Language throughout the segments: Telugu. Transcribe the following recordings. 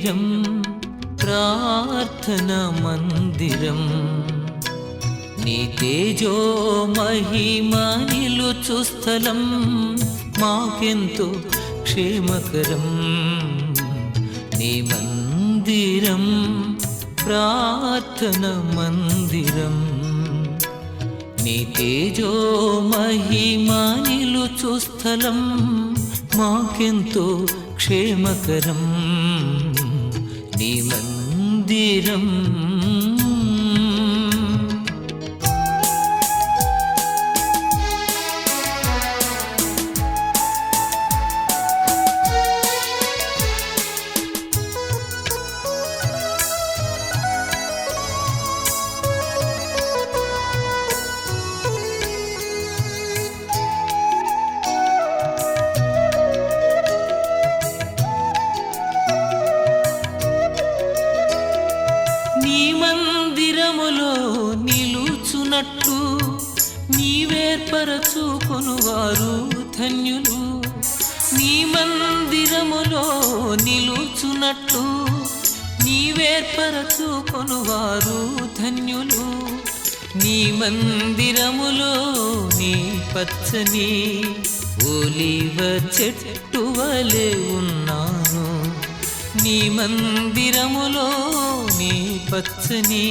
మందిరం ప్రార్థన మందిరం నీ తేజో మహిమ నిలుచు స్థలం మాకెంతో క్షేమకరం నీ మందిరం ప్రార్థన మందిరం నీ తేజో మహిమ నిలుచు స్థలం మాకెంతో క్షేమకరం నీ మందిరం నిలుచునట్లు నీవేర్పరచుకొనువారు ధన్యులు నీ మందిరములో నిలుచునట్లు నీవేర్పరచుకొనువారు ధన్యులు నీ మందిరములో నీ పచ్చని ఒలీవ చెట్టు వలె ఉన్నాను నీ మందిరములో నీ పచ్చని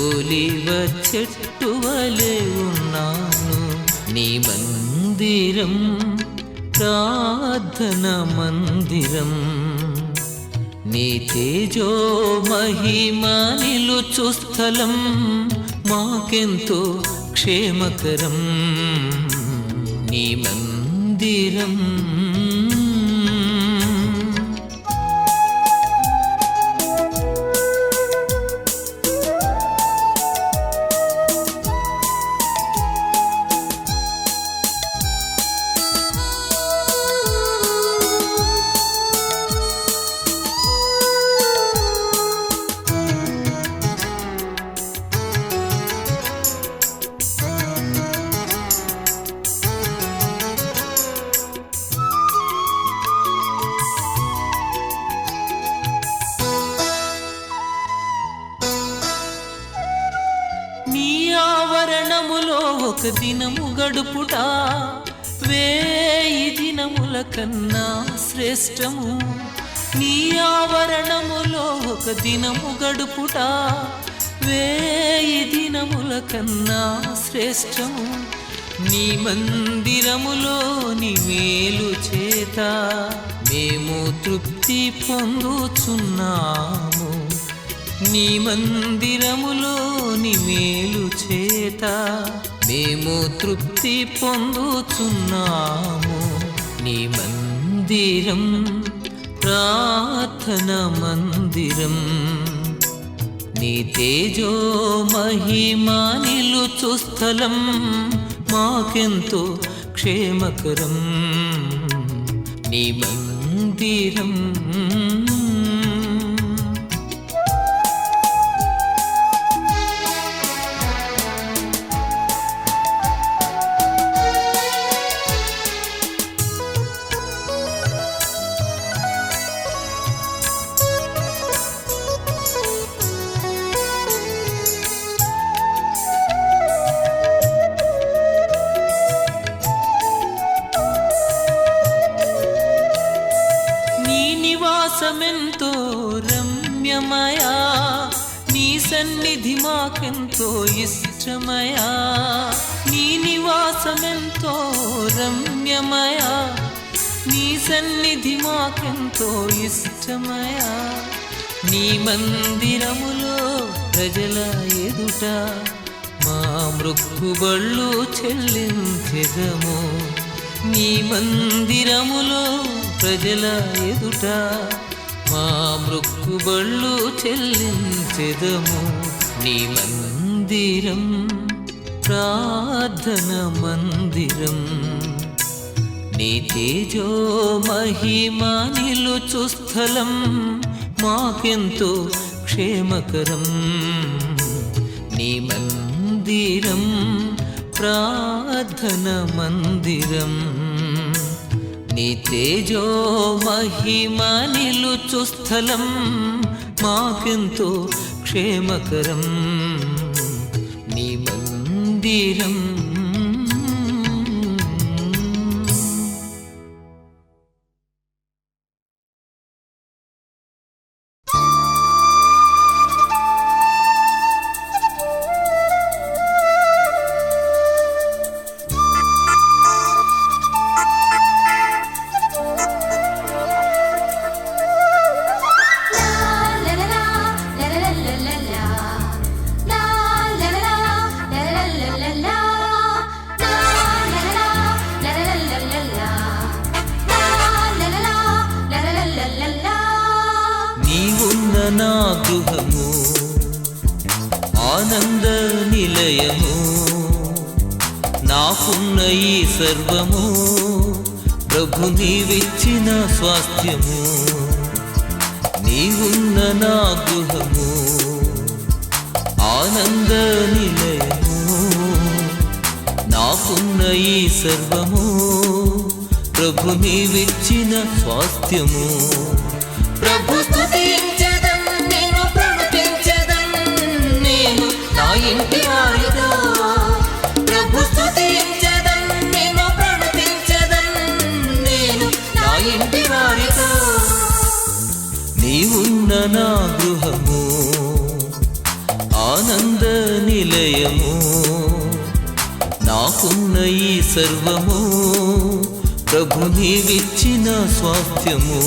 ఒలీవ చెట్టు వలె ఉన్నాను నీ మందిరం ప్రార్థన మందిరం నీ తేజో మహిమ నిలుచు స్థలం మాకెంతో క్షేమకరం నీ మందిరం ఆవరణములో ఒక దినము గడుపుట 1000 దినముల కన్నా శ్రేష్టము నీ ఆవరణములో ఒక దినము గడుపుట 1000 దినముల కన్నా శ్రేష్టము నీ మందిరములో నీ మేలు చేత మేము తృప్తి పొందుచున్నాము నీ మందిరములో నీ మేలు చేత మేము తృప్తి పొందుచున్నాము నీ మందిరం ప్రార్థన మందిరం నీ తేజో మహిమ నిలుచు స్థలం మాకెంతో క్షేమకరం నీ మందిరం నివాసమెంతో రమ్యమయా నీ సన్నిధి మాకెంతో ఇష్టమయా నీ నివాసమెంతో రమ్యమయా నీ సన్నిధి మాకెంతో ఇష్టమయా నీ మందిరములో ప్రజల ఎదుట మా మృక్కుబళ్ళు చెల్లించెదము నీ మందిరములో ప్రజల ఎదుట మా మృక్కుబళ్ళు చెల్లించెదము నీ మందిరం ప్రార్థన మందిరం నీ తేజో మహిమ నిలుచు స్థలం మాకెంతో క్షేమకరం నీ మందిరం ప్రార్థన మందిరం నీ తేజో మహిమ నిలుచు స్థలం మాకెంతో క్షేమకరం నీ మందిరం. నా గృహము ఆనంద నిలయము నాకున్న ఈ సర్వము ప్రభు నీవిచ్చిన స్వాస్థ్యము. నీవున్న నా గృహము ఆనంద నిలయము నాకున్న ఈ సర్వము ప్రభు నీవిచ్చిన స్వాస్థ్యము. ప్రభు స్తుతించెదం నేను ప్రణుతించెదం నేను నా ఇంటి వారితో. ప్రభు స్తుతించెదం నేను ప్రణుతించెదం నేను నా ఇంటి వారితో. నీవున్న నా గృహము ఆనంద నిలయము నాకున్న ఈ సర్వము ప్రభు నీవిచ్చిన స్వాస్థ్యము.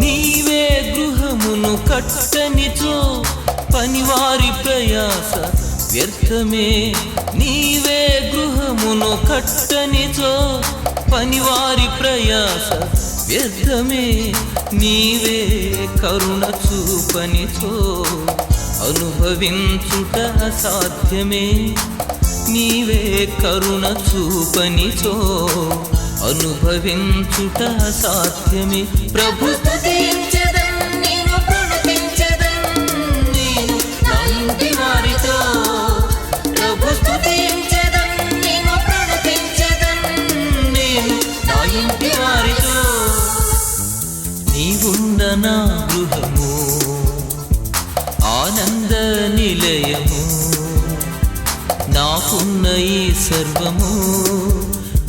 నీవే గృహమును కట్టనిచో పనివారి ప్రయాస వ్యర్థమే. నీవే గృహమును కట్టనిచో పనివారి ప్రయాస వ్యర్థమే. నీవే కరుణ చూపనిచో అనుభవించుట అసాధ్యమే. నీవే కరుణ చూపనిచో అనుభవించుట అసాధ్యమే. ప్రభు స్తుతించెదం నేను ప్రణుతించెదం నేను నా ఇంటి వారితో. ప్రభు స్తుతించెదం నేను ప్రణుతించెదం నేను నా ఇంటి వారితో. నీవున్న నా గృహము ఆనంద నిలయము నాకున్న ఈ సర్వము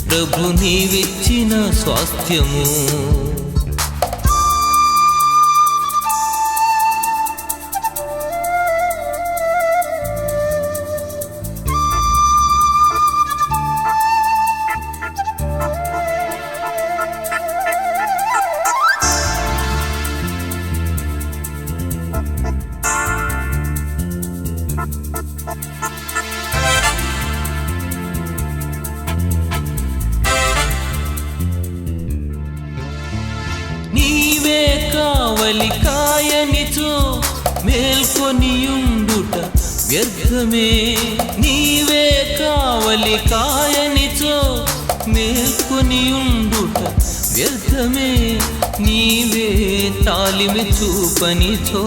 ప్రభు నీవిచ్చిన స్వాస్థ్యము. నీవే కావలి కాయనిచో మేల్కొనియుండుట వ్యర్థమే. నీవే కావలి కాయనిచో మేల్కొనియుండుట వ్యర్థమే. నీవే తాలిమి చూపనిచో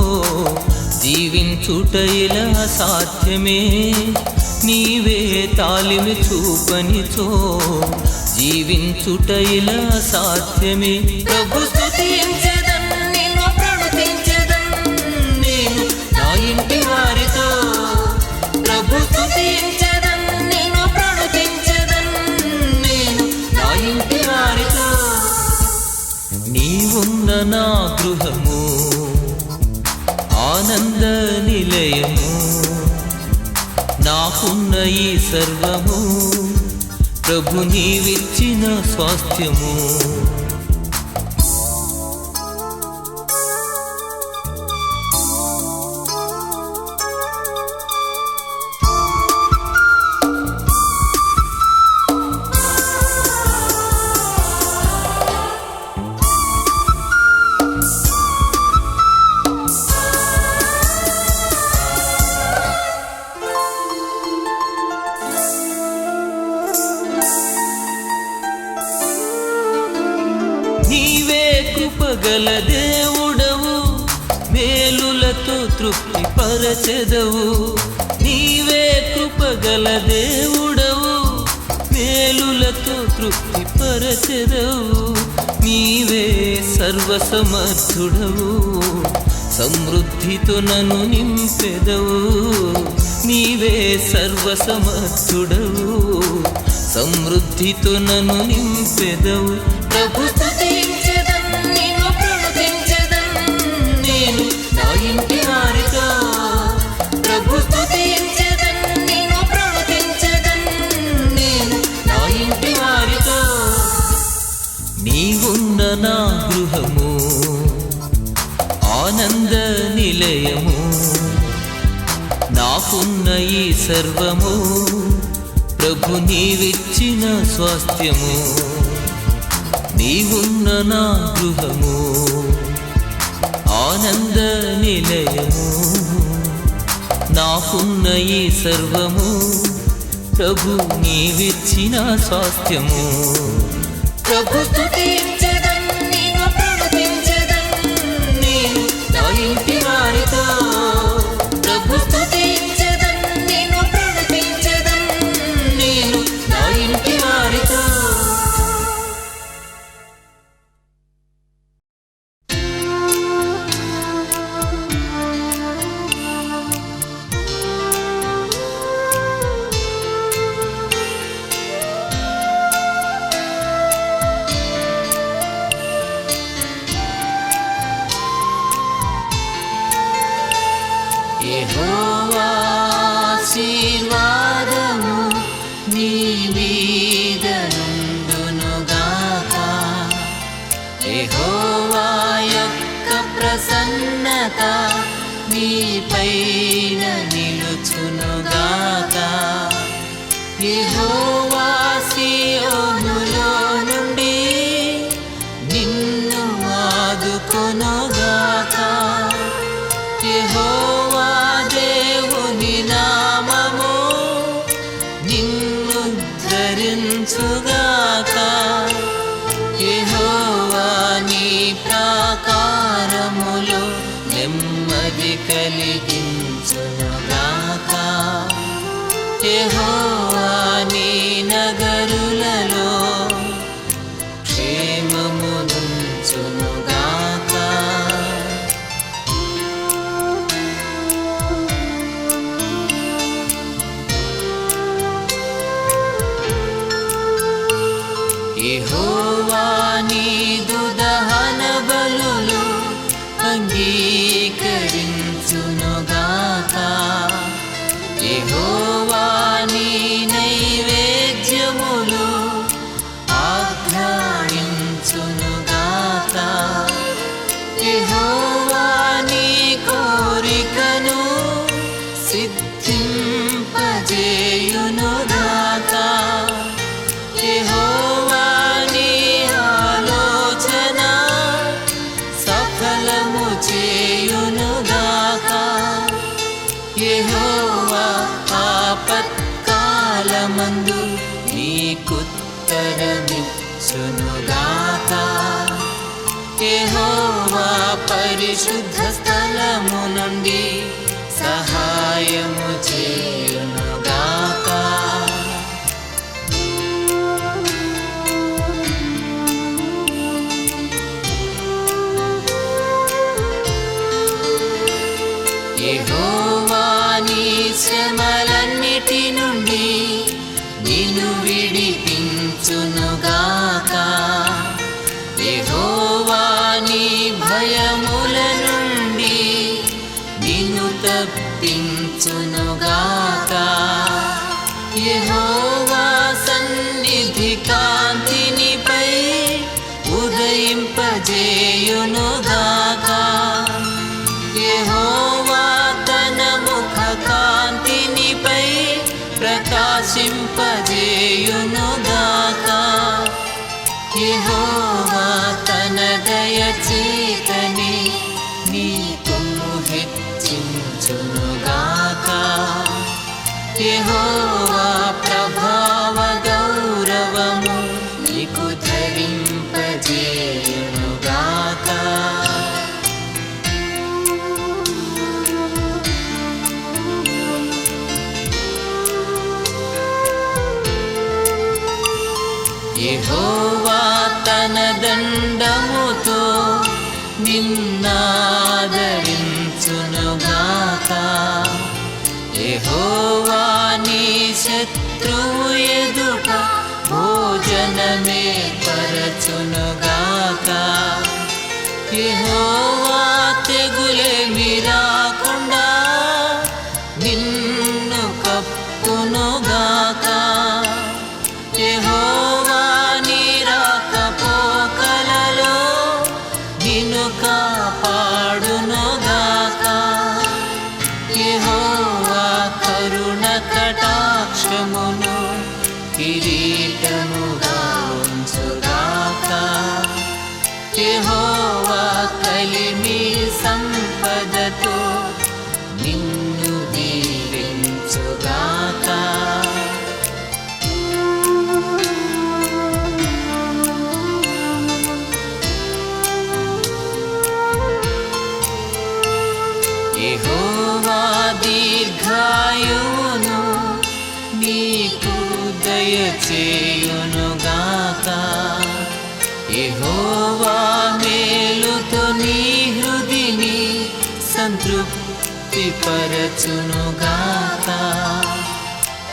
జీవించుట ఇలా సాధ్యమే. నీవే తాలిమి చూపనిచో జీవించుట ఇలా సాధ్యమే. ప్రభు స్తుతించెదం నేను ప్రణుతించెదం నేను నా ఇంటి వారితో. ప్రభు స్తుతించెదం నేను ప్రణుతించెదం నేను నా ఇంటి వారితో. నీవున్న నా గృహము ఆనంద నిలయము నాకున్న ఈ సర్వము ప్రభు నీవిచ్చిన స్వాస్థ్యము. కృపగల దేవుడవు, మేలులతో తృప్తి పరచెదవు. నీవే కృపగల దేవుడవు, మేలులతో తృప్తి పరచెదవు. నీవే సర్వసమర్థుడవు, సమృద్ధితో నన్ను నింపెదవు. నీవే సర్వసమర్థుడవు, సమృద్ధితో నన్ను నింపెదవు. ప్రభు స్తుతించెదన్, నిన్ను ప్రణుతించెదన్ నేను నా ఇంటి వారితో. ప్రభు స్తుతించెదన్, నిన్ను ప్రణుతించెదన్ నేను నా ఇంటి వారితో. నీవున్న నా గృహము ఆనంద నిలయము, నాకున్న ఈ సర్వము ప్రభు నీవిచ్చిన స్వాస్థ్యము. నీవున్న నా గృహము ఆనంద నిలయము, నాకున్న ఈ సర్వము ప్రభు నీవిచ్చిన స్వాస్థ్యము. ప్రభు స్తుతించెదన్, నిన్ను ప్రణుతించెదన్ నేను నా ఇంటి వారితో. ప్రభు స్తుతించెదన్, నిన్ను ప్రణుతించెదన్ నేను నా ఇంటి వారితో. యెహోవా ఆశీర్వాదము నీ మీద నుండునుగాక. యెహోవా యొక్క ప్రసన్నత నీపైన నిలుచునుగాక. యెహోవా సీయోనులో నుండి నిన్ను ఆదుకొనుగాక. యెహోవా దేవుని నామము నిన్ను ధరించుగాక. యెహోవా నీ ప్రాకారములో నెమ్మది కలిగించునుగాక. యెహోవా నీ నగరులలో క్షేమమునుంచునుగాక. యెహోవా నీదు దహన బలులు అంగీకరించునుగాక. యెహోవా నీ నైవేద్యములు ఆఘ్రాణించునుగాక. యెహోవా నీ కోరికను సిద్ధింపజేయునుగాక. యెహోవా నీ ఆలోచన సఫలము చేయునుగాక. యెహోవా ఆపత్కాలమందు నీకుత్తరమిచ్చునుగాక. యెహోవా పరిశుద్ధ స్థలము నుండి సహాయము చేయునుగాక. యెహోవా నీ శ్రమలన్నిటి నుండి నిన్ను విడిపించునుగాక. యెహోవా నీ భయముల నుండి నిన్ను తప్పించునుగాక. యెహోవా సన్నిధి కాంతినిపై ఉదయింపజేయునుగాక. యెహోవా తన ముఖ కాంతినిపై ప్రకాశింపజేయునుగాక. యెహోవా తన దయచేతని నీ కొమ్ము హెచ్చించునుగాక. యెహోవా ప్రభావ గౌరవము నీకు ధరింపజేయునుగాక. యెహోవా తన దండముతో నిన్నాదరించునుగాక. యెహోవా నీ శత్రువు ఎదుట భోజనమే పరచునుగాక. యెహోవా తెగులేమి రాకుండా నిన్ను కప్పునుగాక. యెహోవా నీ రాకపోకలలో నిన్ను కాపాడునుగాక. యెహోవా కరుణ కటాక్షమును కిరీటముగా ఉంచుగాక. యెహోవా కలిమి సంపదతో నిన్ను దీవించుగాక. యెహోవా దీర్ఘాయువును నీకు దయచేయునుగాక. యెహోవా మేలుతో నీ హృదిని సంతృప్తి పరచునుగాక.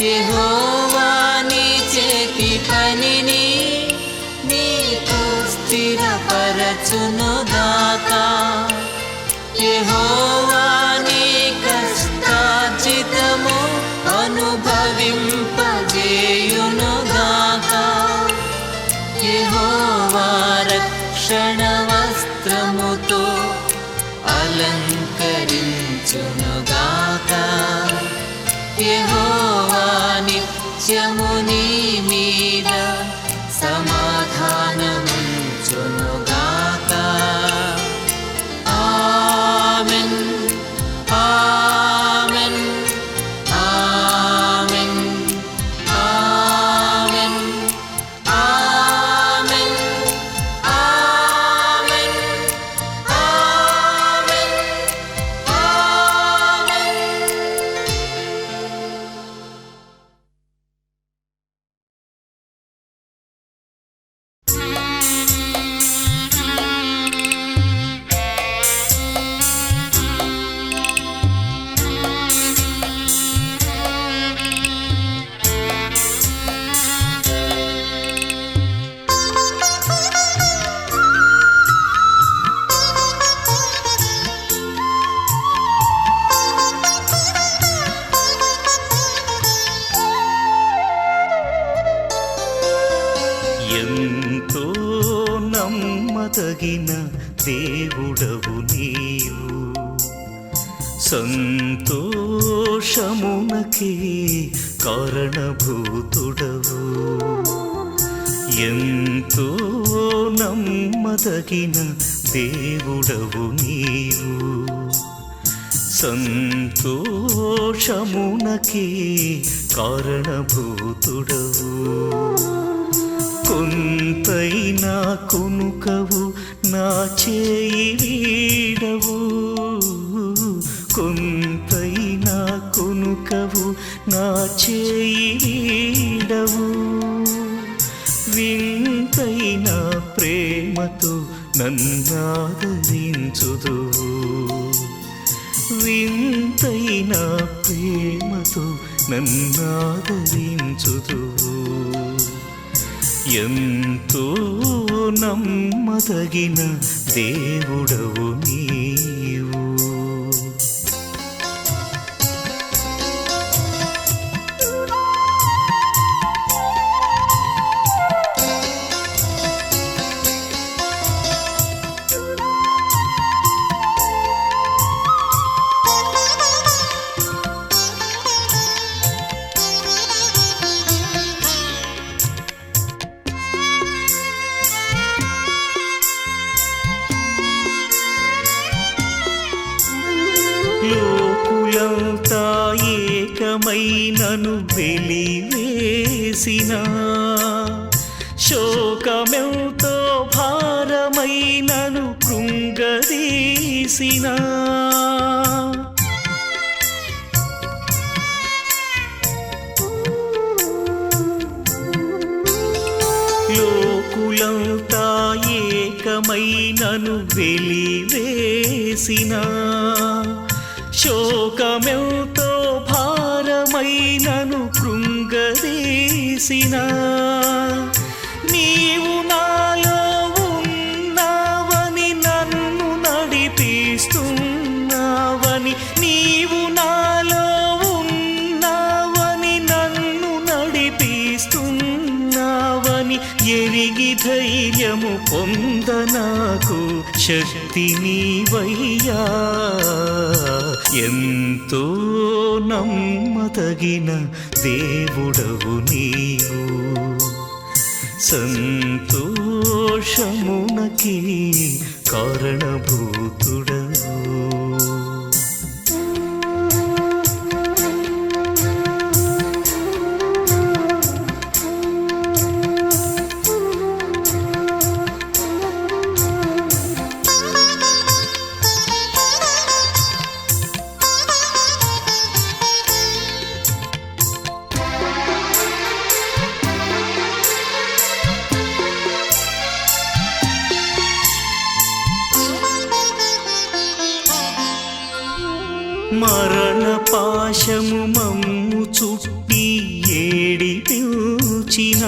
యెహోవా నీ చేతి పనిని నీకు స్థిరపరచునుగాక. యెహోవా నీ కష్టార్జితము అనుభవింపజేయునుగాక. యెహోవా రక్షణ వస్త్రముతో అలంకరించునుగాక. యెహోవా నిత్యము నీ మీద సమాధానముంచునుగాక. Amen, amen, amen, amen, amen, amen, amen, amen. ఎంతో నమ్మదగిన దేవుడవు నీవు, సంతోషమునకే కారణభూతుడవు. ఎంతో నమ్మదగిన దేవుడవు నీవు, సంతోషమునకే కారణభూతుడవు. కొంతైనా కునుకవు నా చేయి వీడవు, కొంతైనా కునుకవు నా చేయి వీడవు. వింతైన ప్రేమతో నన్నాదరించుదువు, వింతైన ప్రేమతో నన్నాదరించుదువు. ఎంతో నమ్మదగిన దేవుడవు నీవు. లోకులంతా ఏకమై నన్ను వెలివేసిన, శోకమెంతో భారమై నన్ను కృంగదీసిన, లోకులంతా ఏకమై నన్ను వెలివేసిన శోకమెంతో భారమై నన్ను కృంగదీసిన నీవు నాలో ఉన్నావని నన్ను నడిపిస్తున్నావని నీవు నాలో ఉన్నావని నన్ను నడిపిస్తున్నావని ఎరిగి ధైర్యము పొంద నాకు శక్తి నీవయ్యా ఎంతో నమ్మదగిన దేవుడవు నీవు సంతోషమునకి కారణభూతుడవు మరణ పాశము మమ్ము చుట్టి ఏడిపించిన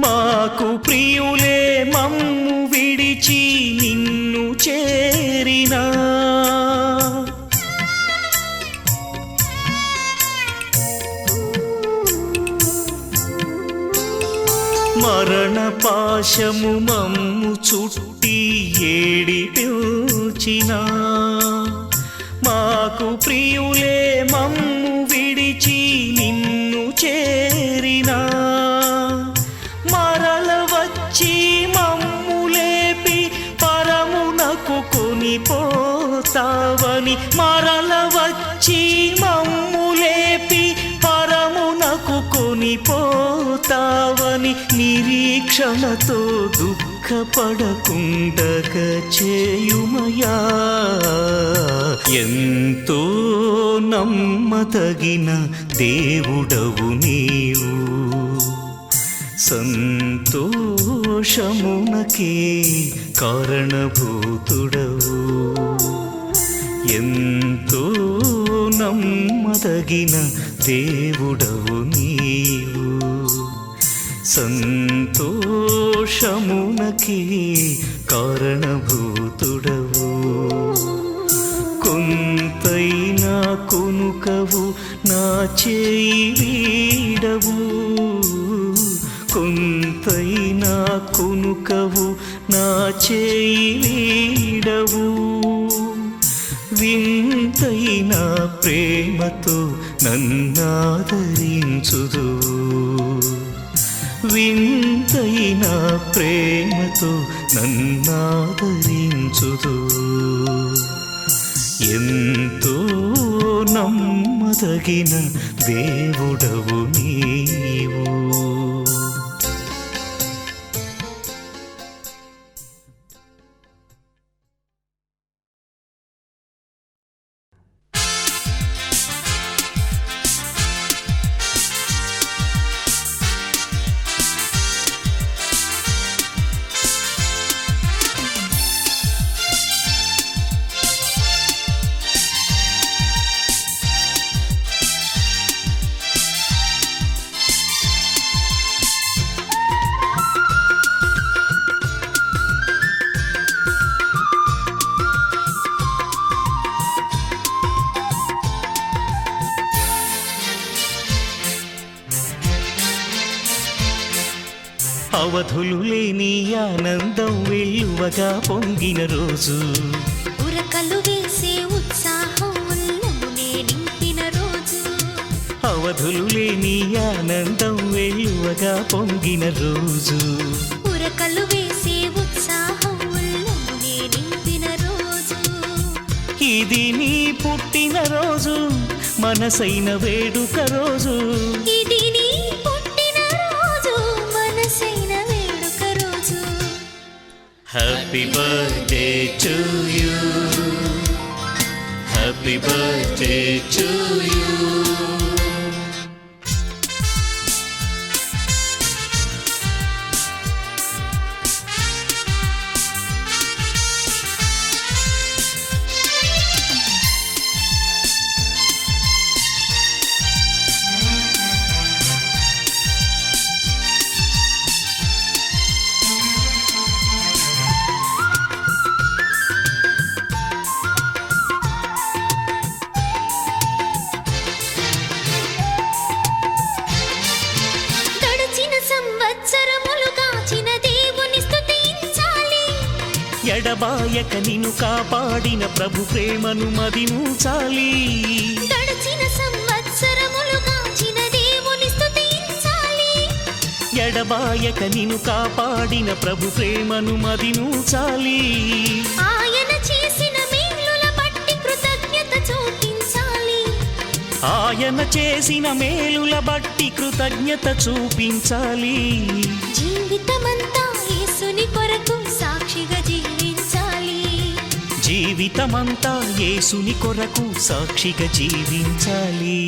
మాకు ప్రియులే మమ్ము విడిచి నిన్ను చేరిన మరణ పాశము మమ్ము చుట్టి ఏడిపించిన మాకు ప్రియులే మమ్ము విడిచి నిన్ను చేరిన మరల వచ్చి మమ్ము లేపి పరమునకు కొనిపోతావని మరల వచ్చి మమ్ము లేపి పరమునకు కొనిపోతావని నిరీక్షణతో దుఃఖపడకుండగ చేయుమయా ఎంతో నమ్మదగిన దేవుడవు నీవు సంతోషమునకే కారణభూతుడవు ఎంతో నమ్మదగిన దేవుడవు నీవు సంతోషమునకి కారణభూతుడవు కొంతైనా కునుకవు నా చేయి వీడవు కొంతైనా కునుకవు నా చేయి వీడవు వింతైన ప్రేమతో నన్నాదరించుదు వింతైన ప్రేమతో నన్నాదరించుదు ఎంతో నమ్మదగిన దేవుడవు నీవు అవధులు లేని ఆనందం వెల్లువగా పొంగిన రోజు ఉరకలు వేసే ఉత్సాహం ఉల్లమునే నింపిన రోజు అవధులు లేని ఆనందం వెల్లువగా పొంగిన రోజు ఉరకలు వేసే ఉత్సాహం ఉల్లమునే నింపిన రోజు ఇది నీ పుట్టిన రోజు మనసైన వేడుక రోజు ఇది నీ పుట్టిన రోజు మనసైన వేడుక రోజు happy birthday to you happy birthday to you ఎడబాయక నిన్ను కాపాడిన ప్రభు ప్రేమను మదించాలి. గడిచిన సంవత్సరములు కాచిన దేవుని స్తుతించాలి. ఎడబాయక నిన్ను కాపాడిన ప్రభు ప్రేమను మదించాలి. ఆయన చేసిన మేలుల బట్టి కృతజ్ఞత చూపించాలి. ఆయన చేసిన మేలుల బట్టి కృతజ్ఞత చూపించాలి. జీవితమంతా యేసుని కొరకు సాక్షిగా జీవించాలి. జీవితమంతా యేసుని కొరకు సాక్షిగా జీవించాలి.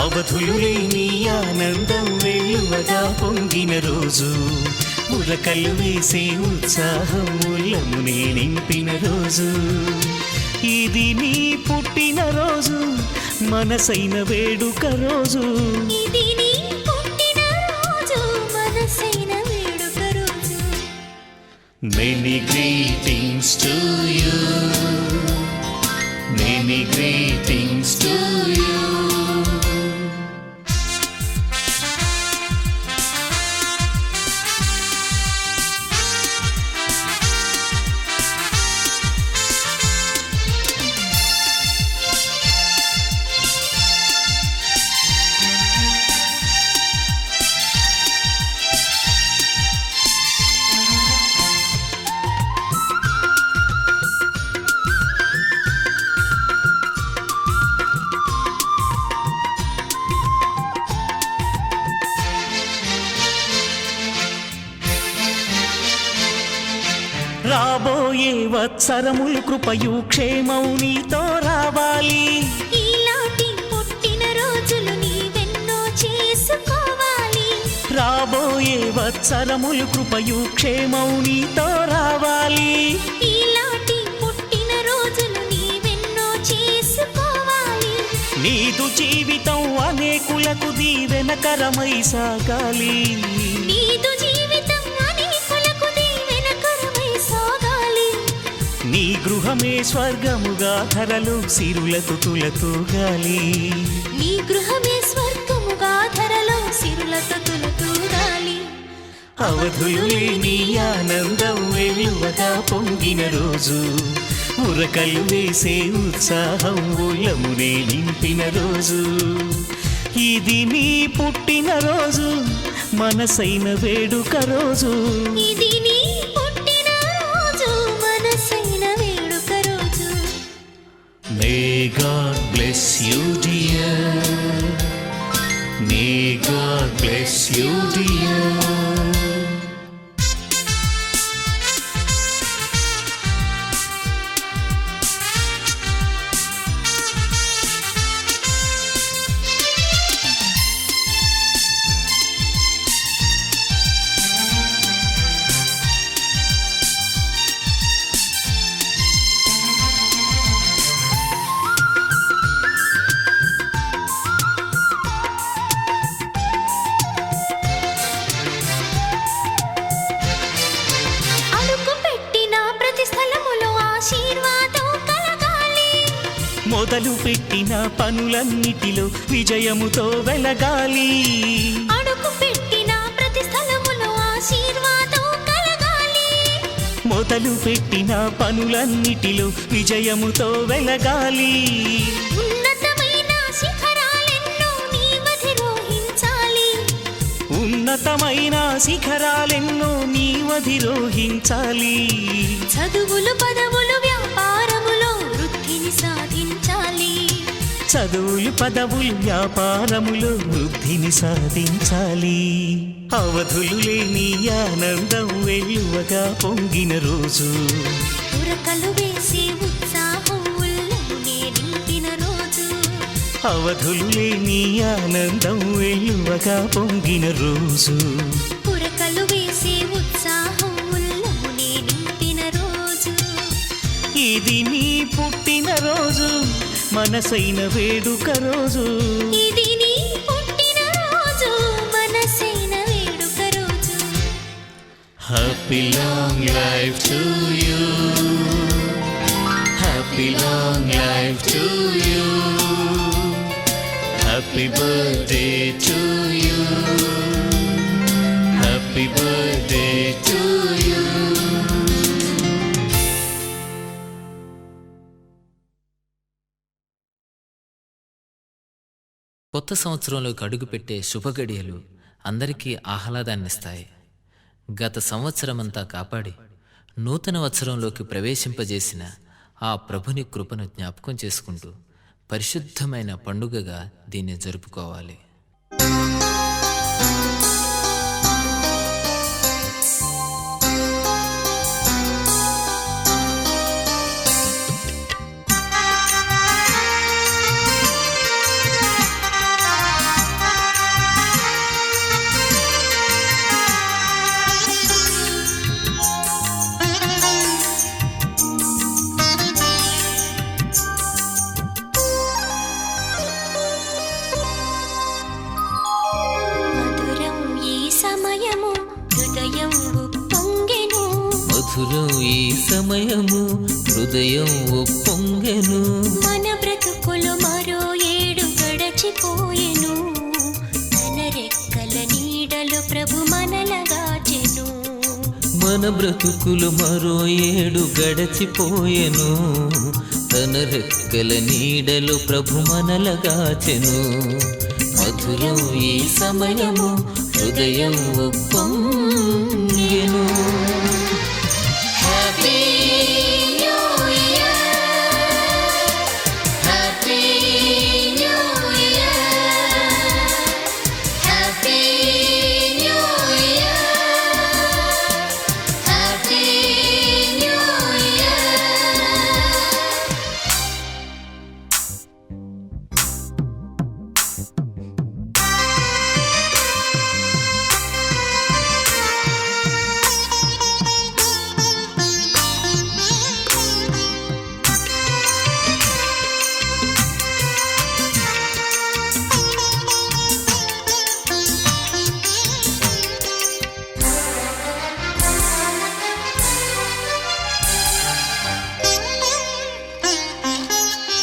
అవధులు లేని ఆనందం వెలువగా పొంగిన రోజు, ఉరకలు వేసే ఉత్సాహం ఉల్లమునే నింపిన రోజు, ఇది నీ పుట్టిన రోజు, మనసైన వేడుక రోజు. ఇది నీ పుట్టిన రోజు, మనసైన వేడుక రోజు. Many greetings to you. Many greetings to you. రాబోయే వత్సరములు కృపయు క్షేమం నీతో రావాలి. ఈలాంటి పుట్టిన రోజులు నీవెన్నో చేసుకోవాలి. రాబోయే వత్సరములు కృపయు క్షేమం నీతో రావాలి. ఈలాంటి పుట్టిన రోజులు నీవెన్నో చేసుకోవాలి. నీదు జీవితం అనేకులకు దీవెనకరమై సాగాలి. నీదు జీవితం అనేకులకు దీవెనకరమై సాగాలి. నీ గృహమే స్వర్గముగా ధరలు సిరులతో తులతూగాలి. నీ గృహమే స్వర్గముగా ధరలో సిరులతో తులతూగాలి. అవధులు లేని ఆనందం వెలువగా పొంగిన రోజు, ఉరకలు వేసే ఉత్సాహం ఉల్లమునే నింపిన రోజు, ఇది నీ పుట్టిన రోజు, మనసైన వేడుక రోజు. ఇది నీ పుట్టిన రోజు, మనసైన వేడుక రోజు. May God bless you dear. May God bless you dear. మొదలు పెట్టిన పనులన్నిటిలో విజయముతో వెలగాలి. అడుగు పెట్టిన ప్రతి స్థలములో ఆశీర్వాదం కలగాలి. మొదలు పెట్టిన పనులన్నిటిలో విజయముతో వెలగాలి. ఉన్నతమైన శిఖరాలెన్నో నీవధిరోహించాలి. ఉన్నతమైన శిఖరాలెన్నో నీవధిరోహించాలి. చదువులు పదవులు వ్యాపారములో వృద్ధిని సాధించాలి. చదువులు పదవులు వ్యాపారములో వృద్ధిని సాధించాలి. అవధులు లేని ఆనందం వెలువగా పొంగిన రోజు, ఉరకలు వేసే ఉత్సాహం ఉల్లమునే నింపిన రోజు. అవధులు లేని ఆనందం వెలువగా పొంగిన రోజు, ఉరకలు వేసే ఉత్సాహం ఉల్లమునే నింపిన రోజు. ఇది నీ పుట్టిన రోజు, మనసైన వేడుక రోజు. ఇది నీ పుట్టిన రోజు, మనసైన వేడుక రోజు. Happy long life to you. Happy long life to you. Happy birthday to you. Happy birthday to you. కొత్త సంవత్సరంలోకి అడుగుపెట్టే శుభగడియలు అందరికీ ఆహ్లాదాన్నిస్తాయి. గత సంవత్సరమంతా కాపాడి నూతన వత్సరంలోకి ప్రవేశింపజేసిన ఆ ప్రభుని కృపను జ్ఞాపకం చేసుకుంటూ పరిశుద్ధమైన పండుగగా దీన్ని జరుపుకోవాలి. మధురం ఈ సమయము హృదయం ఉప్పొంగెను. మన బ్రతుకులు మరో ఏడు గడచిపోయెను. తన రెక్కల నీడలో ప్రభు మనలగాచెను. మన బ్రతుకులు మరో ఏడు గడచిపోయెను. తన రెక్కల నీడలో ప్రభు మనలగాచెను. మధురం ఈ సమయము హృదయం ఉప్పొంగెను.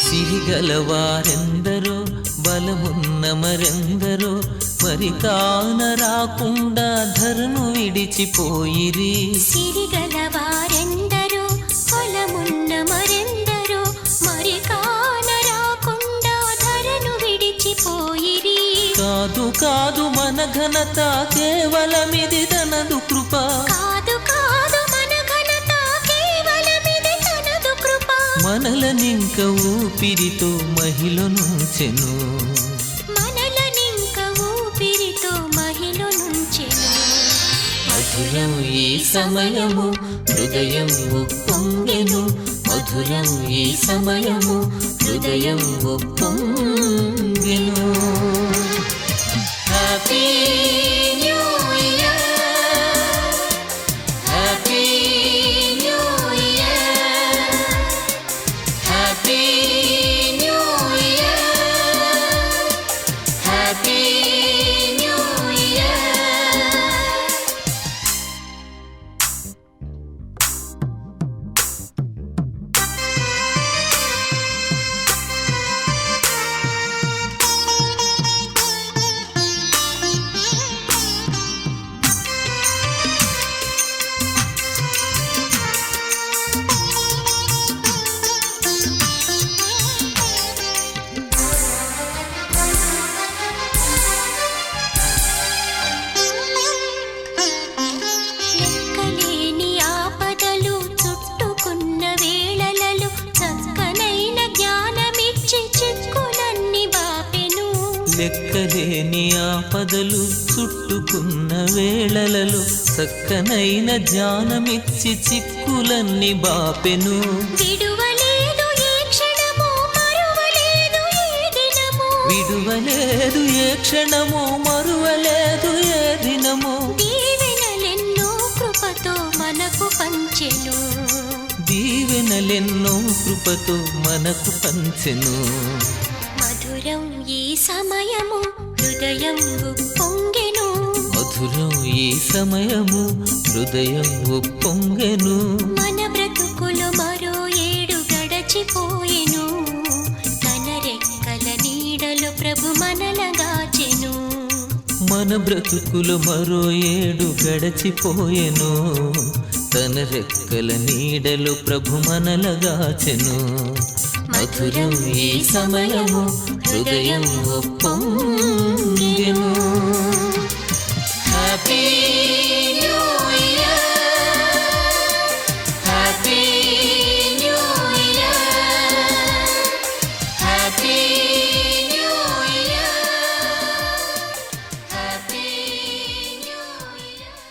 సిరిగలవారెందరో బలమున్న మరెందరో మరి కాన రాకుండా ధరను విడిచిపోయిరి. సిరిగలవారెందరో బలమున్న మరెందరో మరి కాన రాకుండా ధరను విడిచిపోయిరి. కాదు కాదు మన ఘనత కేవలమిది తనదు కృప. కాదు కాదు మన ఘనత కేవలమిది తనదు కృప. మనలనింక ఊపిరితో మహిళనుంచెను. మనలనింక ఊపిరితో మహిళనుంచెను. మధురం ఈ సమయము హృదయం ఉప్పొంగెను. మధురం ఈ సమయము హృదయం ఉప్పొంగెను. Happy new year, happy new year, happy new year, happy new year. లెక్కలేని ఆపదలు చుట్టుకున్న వేళలలో చక్కనైన జ్ఞానమిచ్చి చిక్కులన్నీ బాపెను. లెక్కలేని ఆపదలు చుట్టుకున్న వేళలలో చక్కనైన జ్ఞానమిచ్చి చిక్కులన్నీ బాపెను. విడువలేదు ఏ క్షణము మరువలేదు ఏ దినము. విడువలేదు ఏ క్షణము మరువలేదు ఏ దినము. దీవెనలెన్నో కృపతో మనకు పంచెను. దీవెనలెన్నో కృపతో మనకు పంచెను. మధురం ఈ సమయము హృదయం ఉప్పొంగెను. మధురం ఈ సమయము హృదయం ఉప్పొంగెను. మన బ్రతుకులు మరో ఏడు గడచిపోయెను. తన రెక్కల నీడలో ప్రభు మనలగాచెను. మన బ్రతుకులు మరో ఏడు గడచిపోయెను. తన రెక్కల నీడలో ప్రభు మనలగాచెను. మధురం ఈ సమయము హృదయం ఒప్పొంగెను. Happy new year, happy new year, happy new year, happy new year.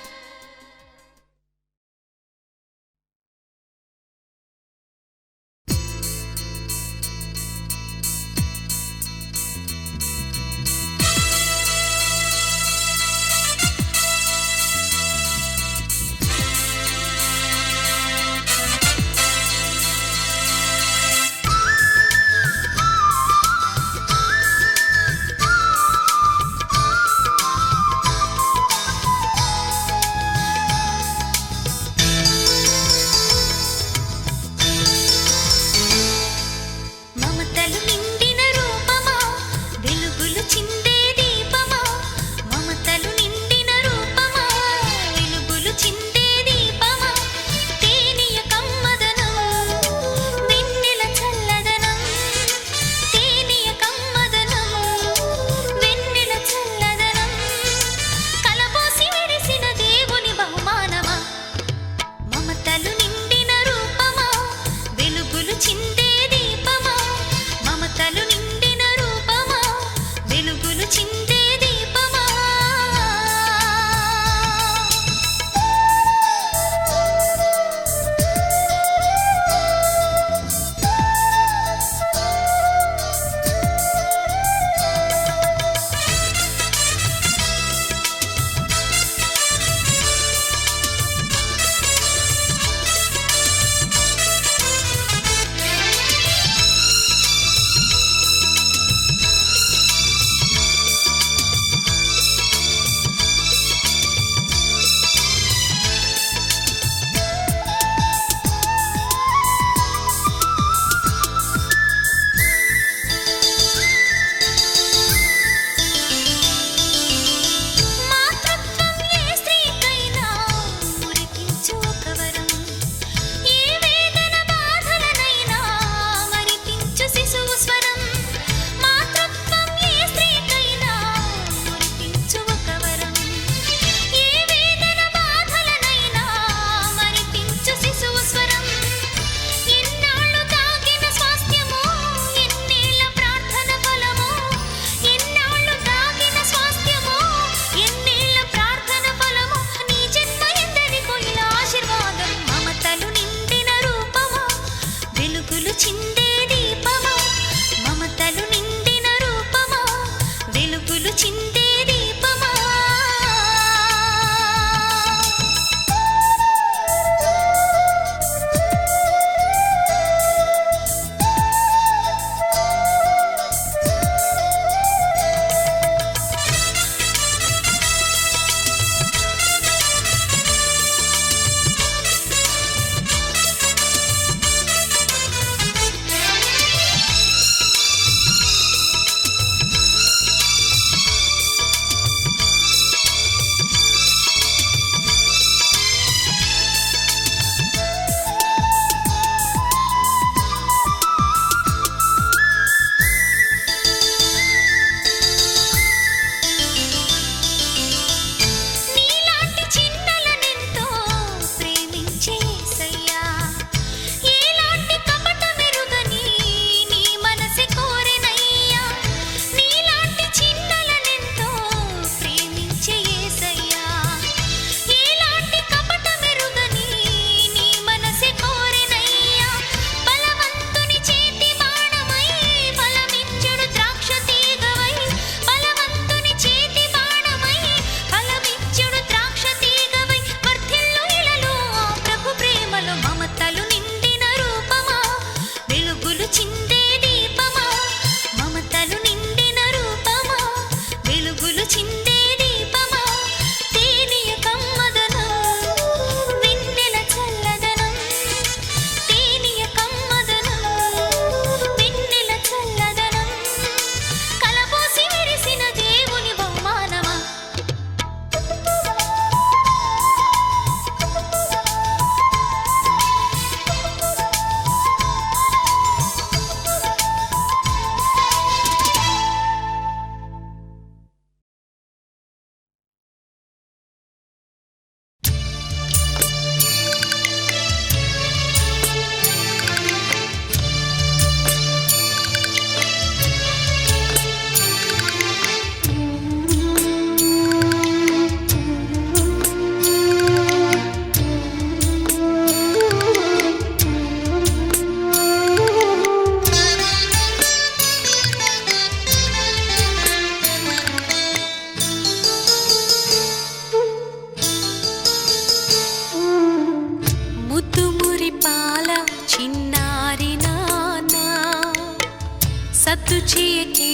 సద్దు చేయకే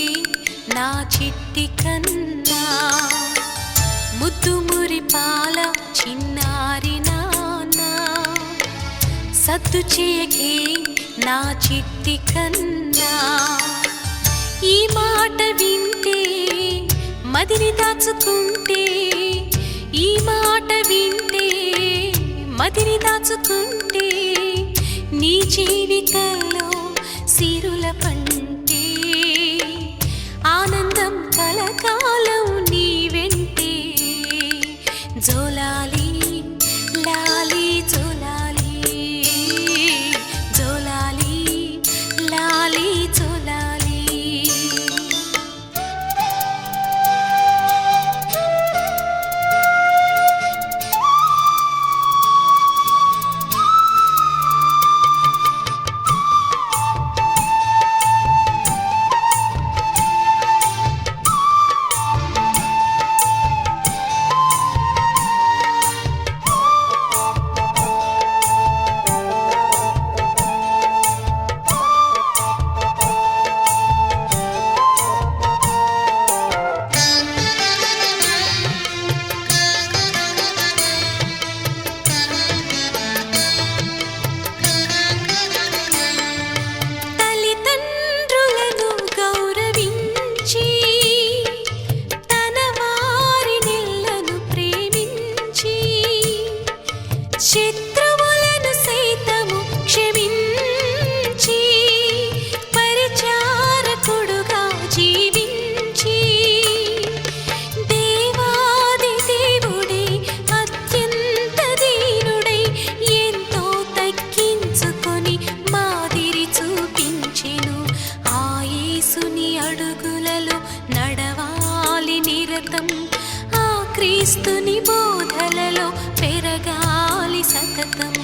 నా చిట్టి కన్నా, ముద్దు మురిపాల చిన్నారి నాన్న. సద్దు చేయకే నా చిట్టి కన్నా, ఈ మాట వింటే మదిని దాచుకుంటే, ఈ మాట వింటే మదిని దాచుకుంటే, నీ జీవితంలో సిరుల పంటే, ఆనందం కలకాలం నీ వెంటే. జోలాలి లాలి జోలాలి, జోలాలి లాలి జోలాలి. శత్రువులను సైతము క్షమించి, పరిచారకుడుగా జీవించి, దేవాది దేవుడే అత్యంత దీనుడై ఎంతో తగ్గించుకొని మాదిరి చూపించెను. ఆ యేసుని అడుగులలో నడవాలి నిరతం, ఆ క్రీస్తుని బోధలలో పెరగాలి సతతం.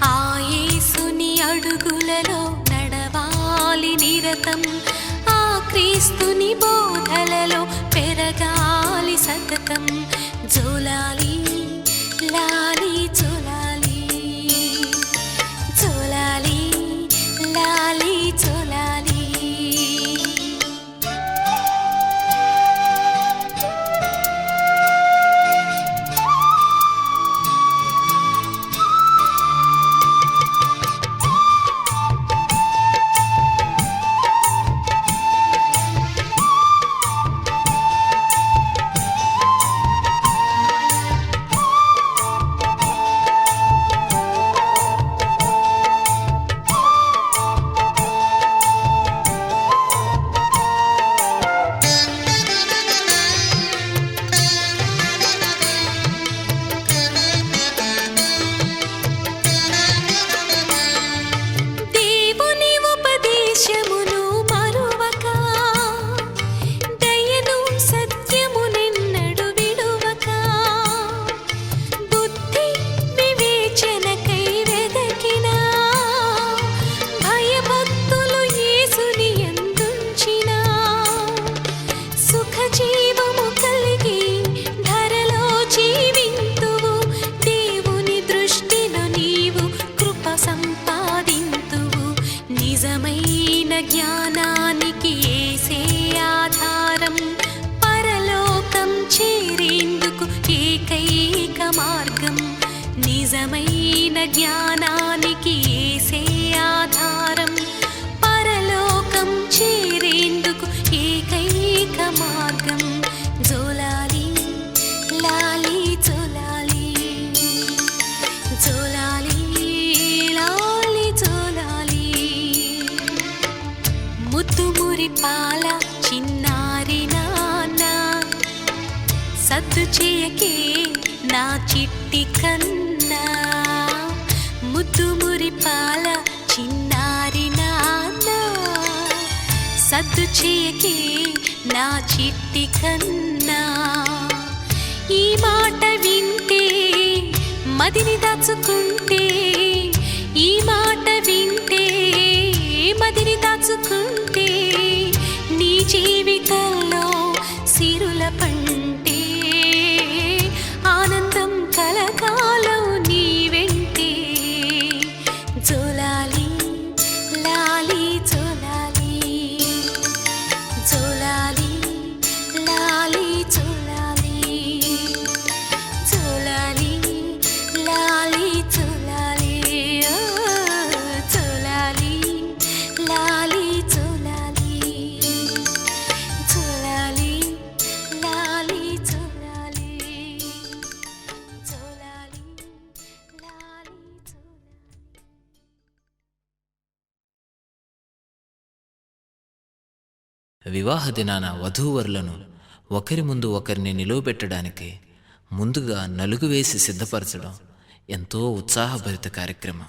ఆ యేసుని అడుగులలో నడవాలి నిరతం, ఆ క్రీస్తుని బోధలలో పెరగాలి సతతం. జోలాలి లాలి జోలాలి, జోలాలి లాలి జోలాలి. నిజమైన జ్ఞానానికి యేసే ఆధారం, పరలోకం చేరేందుకు ఏకైక మార్గం. నిజమైన జ్ఞానానికి యేసే ఆధారం, పరలోకం చేరేందుకు ఏకైక మార్గం. జోలాలి లాలి జోలాలి, జోలాలి లాలి జోలాలి. ముద్దు మురిపాల చిన్నారి నాన్న, సద్దు చేయకే నా చిట్టి కన్నా. ముద్దు మురిపాల చిన్నారి నాన్న, సద్దు చేయకే నా చిట్టి కన్నా. ఈ మాట వింటే మదిని దాచుకుంటే, ఈ మాట వింటే మదిని దాచుకుంటే, నీ జీవితంలో సిరుల పంటే, ఆనందం కలకాలం నీ వెంటే. జోలాలి లాలి జోలాలి, వివాహ దినాన వధూవరులను ఒకరి ముందు ఒకరిని నిలువబెట్టడానికి ముందుగా నలుగు వేసి సిద్ధపరచడం ఎంతో ఉత్సాహభరిత కార్యక్రమం.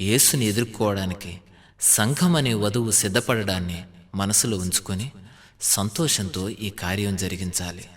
యేసుని ఎదుర్కోవడానికి సంఘం అనే వధువు సిద్ధపడడాన్ని మనసులో ఉంచుకొని సంతోషంతో ఈ కార్యం జరిగించాలి.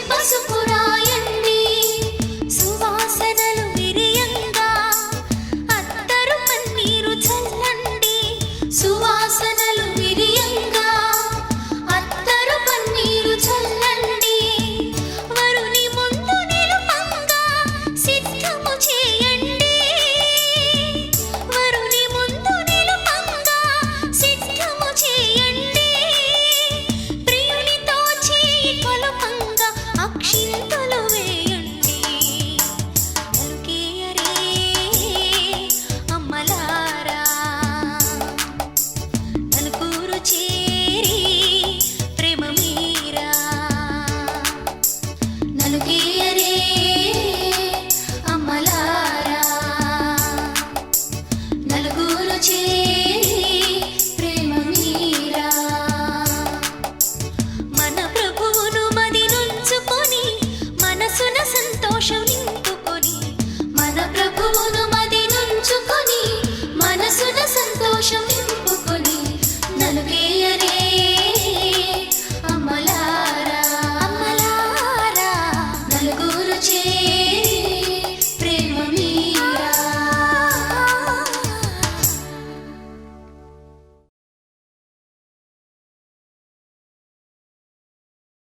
పసుపు